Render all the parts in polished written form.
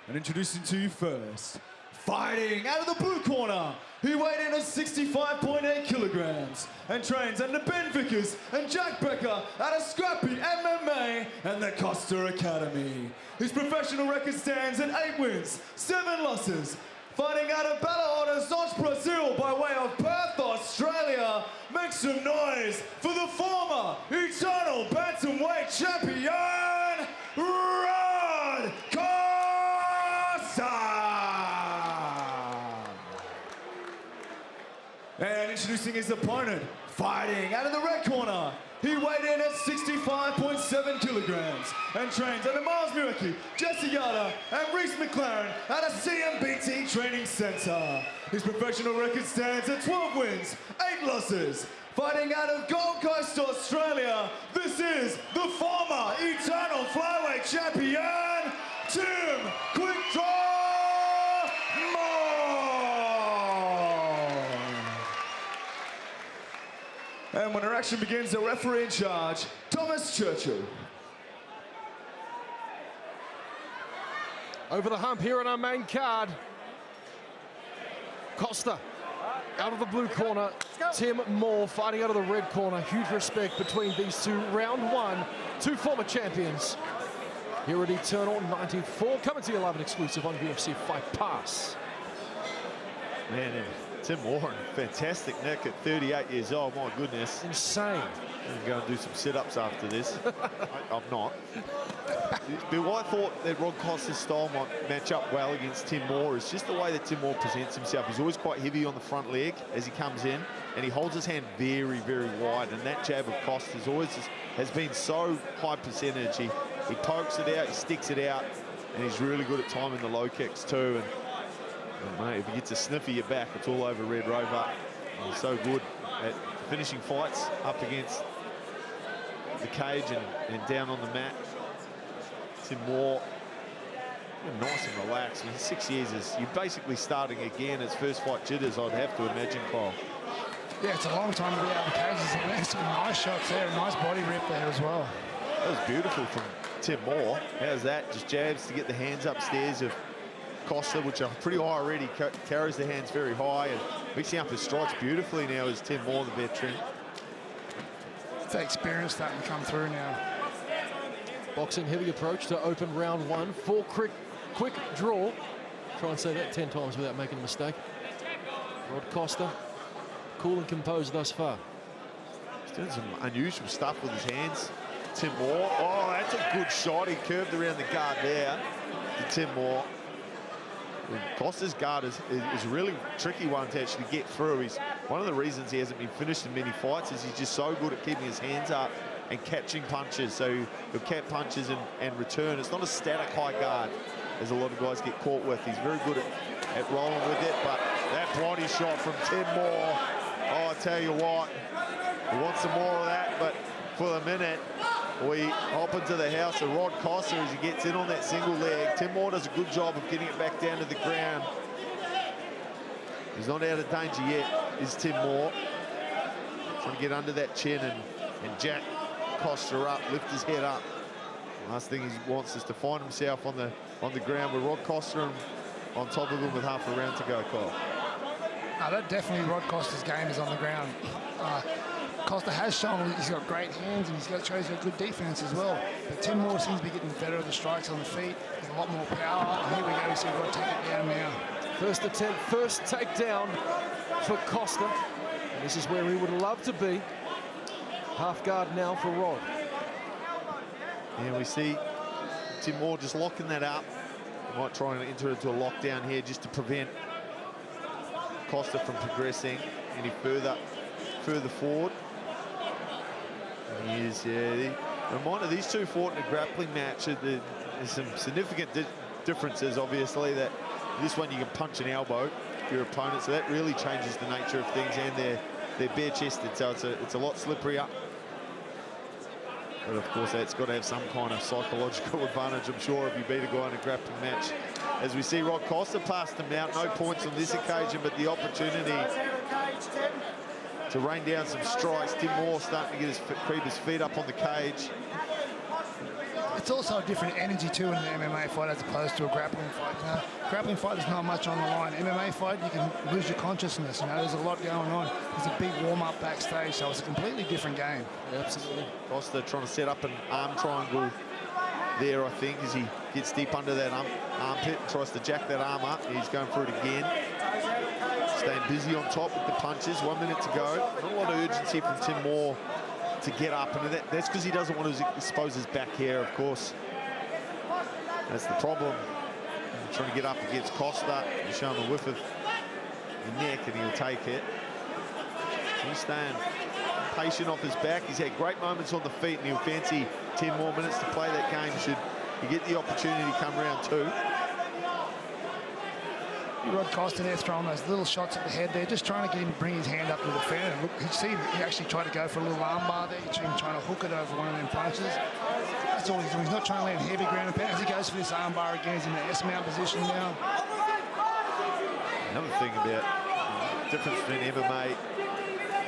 And introducing to you first, fighting out of the blue corner, he weighed in at 65.8 kilograms and trains under Ben Vickers and Jack Becker at a scrappy MMA and the Costa Academy. His professional record stands at 8 wins, 7 losses. Fighting out of Belo Horizonte, Brazil by way of Perth, Australia. Make some noise for the former Eternal Bantamweight Champion, Rod Costa! And introducing his opponent, fighting out of the red corner. He weighed in at 65.7 kilograms and trains under Miles Murecki, Jesse Yada, and Reese McLaren at a CMBT training center. His professional record stands at 12 wins, 8 losses. Fighting out of Gold Coast, Australia, this is the former Eternal Flyweight Champion, Tim Quick Draw Moore. And when our action begins, the referee in charge, Thomas Churchill. Over the hump here on our main card, Costa out of the blue corner, Tim Moore fighting out of the red corner. Huge respect between these two. Round 1, 2 former champions here at Eternal 94. Coming to you live and exclusive on UFC Fight Pass. Man, and Tim Moore in fantastic nick at 38 years old. My goodness. Insane. I'm going to go and do some sit-ups after this. I'm not. But what I thought that Rod Costa's style might match up well against Tim Moore is just the way that Tim Moore presents himself. He's always quite heavy on the front leg as he comes in, and he holds his hand very, very wide. And that jab of Costa's always has been so high percentage. He pokes it out, he sticks it out, and he's really good at timing the low kicks too. And mate, if he gets a sniff of your back, it's all over Red Rover. And he's so good at finishing fights up against the cage and down on the mat. Tim Moore, nice and relaxed. I mean, 6 years is, you're basically starting again. His first fight jitters, I'd have to imagine, Kyle. Yeah, it's a long time to be out of the cages. And there's some nice shots there, a nice body rip there as well. That was beautiful from Tim Moore. How's that? Just jabs to get the hands upstairs of Costa, which are pretty high already, carries the hands very high and mixing up his strikes beautifully now is Tim Moore, the veteran. It's that experience starting to come through now. Boxing heavy approach to open round 1. 4 quick draw. Try and say that 10 times without making a mistake. Rod Costa, cool and composed thus far. He's doing some unusual stuff with his hands. Tim Moore, oh, that's a good shot. He curved around the guard there to Tim Moore. Costa's guard is a really tricky one to actually get through. He's one of the reasons he hasn't been finished in many fights is he's just so good at keeping his hands up and catching punches. So he'll catch punches and return. It's not a static high guard as a lot of guys get caught with. He's very good at rolling with it, but that body shot from Tim Moore, oh, I tell you what, we want some more of that, but for the minute, we hop into the house of Rod Costa as he gets in on that single leg. Tim Moore does a good job of getting it back down to the ground. He's not out of danger yet, is Tim Moore. Trying to get under that chin and jack Costa up, lift his head up. Last thing he wants is to find himself on the ground with Rod Costa on top of him with half a round to go, Kyle. That definitely Rod Costa's game is on the ground. Costa has shown he's got great hands and shows he's got good defense as well. But Tim Moore seems to be getting better at the strikes on the feet. There's a lot more power. And here we go, we see Rod take it down now. First attempt, first takedown for Costa. And this is where he would love to be. Half guard now for Rod. Yeah, we see Tim Moore just locking that up. He might try and enter into a lockdown here just to prevent Costa from progressing any further forward. And he is, yeah. Reminder, these two fought in a grappling match. There's some significant differences, obviously, that this one you can punch an elbow your opponent, so that really changes the nature of things, and they're bare-chested, so it's a lot slipperier. But of course, that's got to have some kind of psychological advantage, I'm sure, if you beat a guy in a grappling match. As we see Rod Costa passed him out, no points on this occasion, but the opportunity to rain down some strikes. Tim Moore starting to get creep his feet up on the cage. it's also a different energy too in an MMA fight as opposed to a grappling fight. You know, grappling fight there's not much on the line. MMA fight you can lose your consciousness. You know, there's a lot going on. There's a big warm up backstage, so it's a completely different game. Yeah, absolutely. Costa trying to set up an arm triangle there, I think, as he gets deep under that armpit and tries to jack that arm up. He's going for it again. Staying busy on top with the punches. 1 minute to go. Not a lot of urgency from Tim Moore to get up, and that's because he doesn't want to expose his back here, of course. That's the problem. He's trying to get up against Costa. He's showing a whiff of the neck, and he'll take it. So he's staying patient off his back. He's had great moments on the feet, and he'll fancy 10 more minutes to play that game should he get the opportunity to come round 2. Rod Costa there throwing those little shots at the head there, just trying to get him to bring his hand up to the fan. And look, you see he actually tried to go for a little arm bar there. You see him trying to hook it over one of them punches. That's all he's doing. He's not trying to land heavy ground and pound. As he goes for this arm bar again, he's in the S-mount position now. Another thing about the difference between MMA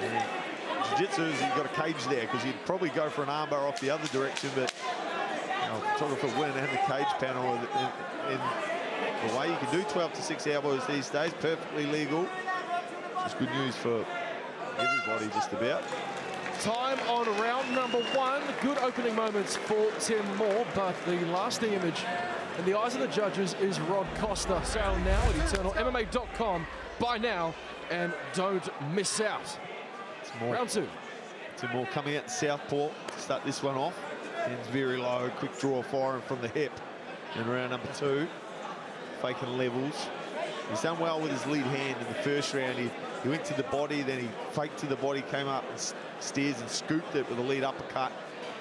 and jiu-jitsu is you've got a cage there, because you'd probably go for an arm bar off the other direction, but photographer win and the cage panel in the way you can do 12 to 6 elbows these days, perfectly legal. It's good news for everybody just about. Time on round number 1. Good opening moments for Tim Moore, but the lasting image in the eyes of the judges is Rod Costa. Sale now at EternalMMA.com. Buy now and don't miss out. Round 2. Tim Moore coming out to southpaw to start this one off. Ends very low, quick draw firing from the hip in round number 2. Faking levels. He's done well with his lead hand in the first round. He went to the body, then he faked to the body, came up and steers and scooped it with a lead uppercut.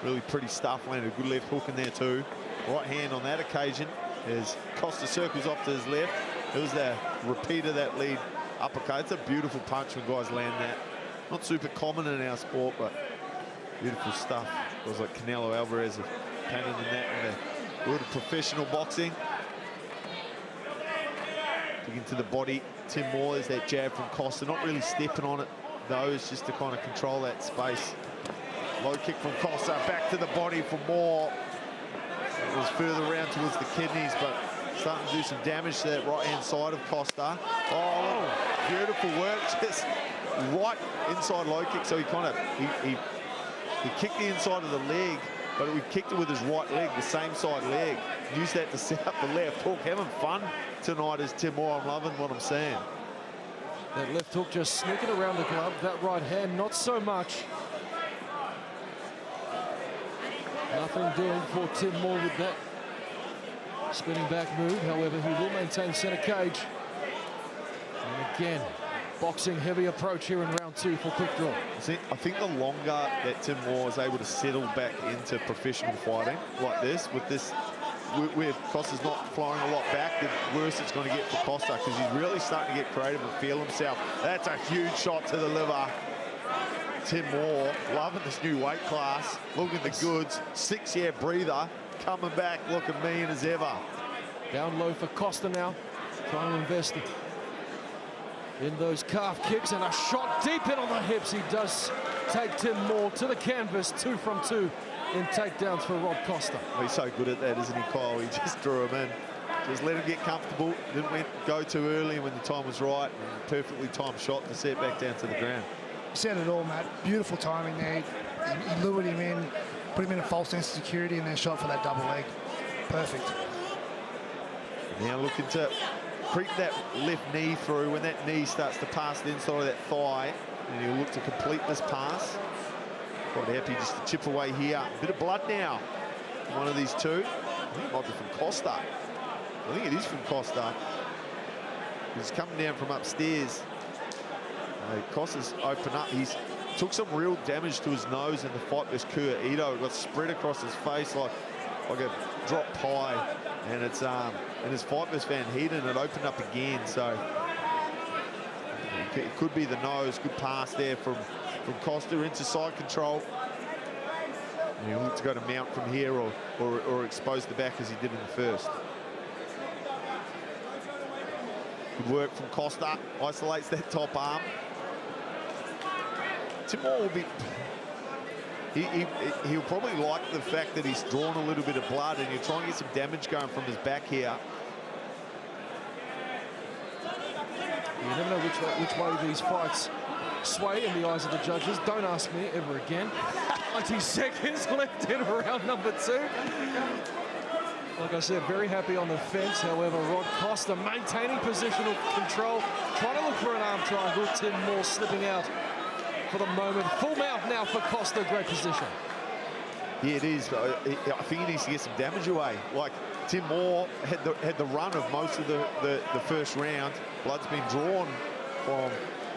Really pretty stuff. Landed a good left hook in there too. Right hand on that occasion as Costa circles off to his left. It was the repeat of that lead uppercut. It's a beautiful punch when guys land that. Not super common in our sport, but beautiful stuff. Guys like Canelo Alvarez have painted in that in the world of professional boxing. Into the body, Tim Moore, there's that jab from Costa, not really stepping on it though, it's just to kind of control that space. Low kick from Costa, back to the body for Moore. It was further around towards the kidneys, but starting to do some damage to that right hand side of Costa. Oh, beautiful work, just right inside low kick. So he kind of he kicked the inside of the leg, but we kicked it with his right leg, the same side leg. Use that to set up the left hook. Having fun tonight is Tim Moore. I'm loving what I'm seeing. That left hook just sneaking around the glove. That right hand, not so much. Nothing doing for Tim Moore with that spinning back move. However, he will maintain center cage. And again, boxing heavy approach here in round 2 for quick draw. I think the longer that Tim Moore is able to settle back into professional fighting like this, with this, where Costa's not flying a lot back, the worse it's going to get for Costa, because he's really starting to get creative and feel himself. That's a huge shot to the liver. Tim Moore loving this new weight class, looking the goods, 6-year breather, coming back looking mean as ever. Down low for Costa now, trying to invest in those calf kicks, and a shot deep in on the hips. He does take Tim Moore to the canvas. 2 from 2 in takedowns for Rod Costa. Well, he's so good at that, isn't he, Kyle? He just drew him in. Just let him get comfortable. Didn't go too early when the time was right. And perfectly timed shot to set back down to the ground. You said it all, Matt. Beautiful timing there. He lured him in, put him in a false sense of security, and then shot for that double leg. Perfect. Now looking to creep that left knee through. When that knee starts to pass the inside of that thigh, and he'll look to complete this pass. Quite happy just to chip away here. A bit of blood now. One of these two. I think it might be from Costa. I think it is from Costa. He's coming down from upstairs. Costa's open up. He's took some real damage to his nose in the fight versus Kua Ito. It got spread across his face like a drop pie. And it's in his fight versus Van Heeden, it opened up again. So it could be the nose. Good pass there from Costa into side control. And he'll look to go to mount from here or expose the back as he did in the first. Good work from Costa. Isolates that top arm. Tim Moore will be he'll probably like the fact that he's drawn a little bit of blood, and he'll try and get some damage going from his back here. You never know which way these fights sway in the eyes of the judges. Don't ask me ever again. 90 seconds left in round number 2. Like I said, very happy on the fence. However, Rod Costa maintaining positional control, trying to look for an arm triangle. Tim Moore slipping out for the moment. Full mount now for Costa, great position. Yeah, it is. I think he needs to get some damage away. Like, Tim Moore had the run of most of the first round. Blood's been drawn from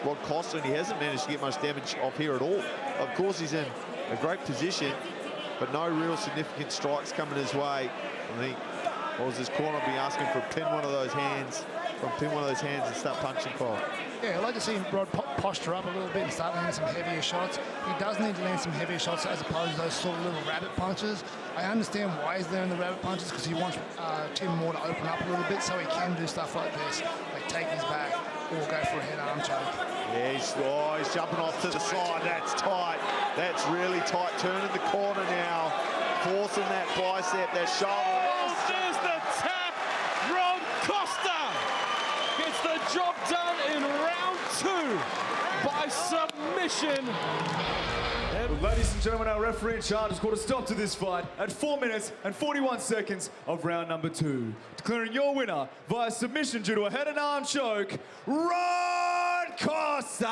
Rod Costa, and he hasn't managed to get much damage off here at all. Of course, he's in a great position, but no real significant strikes coming his way. I think, what was his corner be asking for pin one of those hands, and start punching for. Yeah, I'd like to see Rod posture up a little bit and start landing some heavier shots. He does need to land some heavier shots as opposed to those sort of little rabbit punches. I understand why he's there in the rabbit punches, because he wants Tim Moore to open up a little bit so he can do stuff like this, like take his back or go for a head arm choke. Yeah, he's jumping off to the side. That's tight. That's really tight. Turning the corner now, forcing that bicep, that shoulder. There's the tap. Rod Costa gets the job done in round 2 by submission. Well, ladies and gentlemen, our referee in charge has called a stop to this fight at 4 minutes and 41 seconds of round number 2. Declaring your winner via submission due to a head and arm choke, Rod Costa!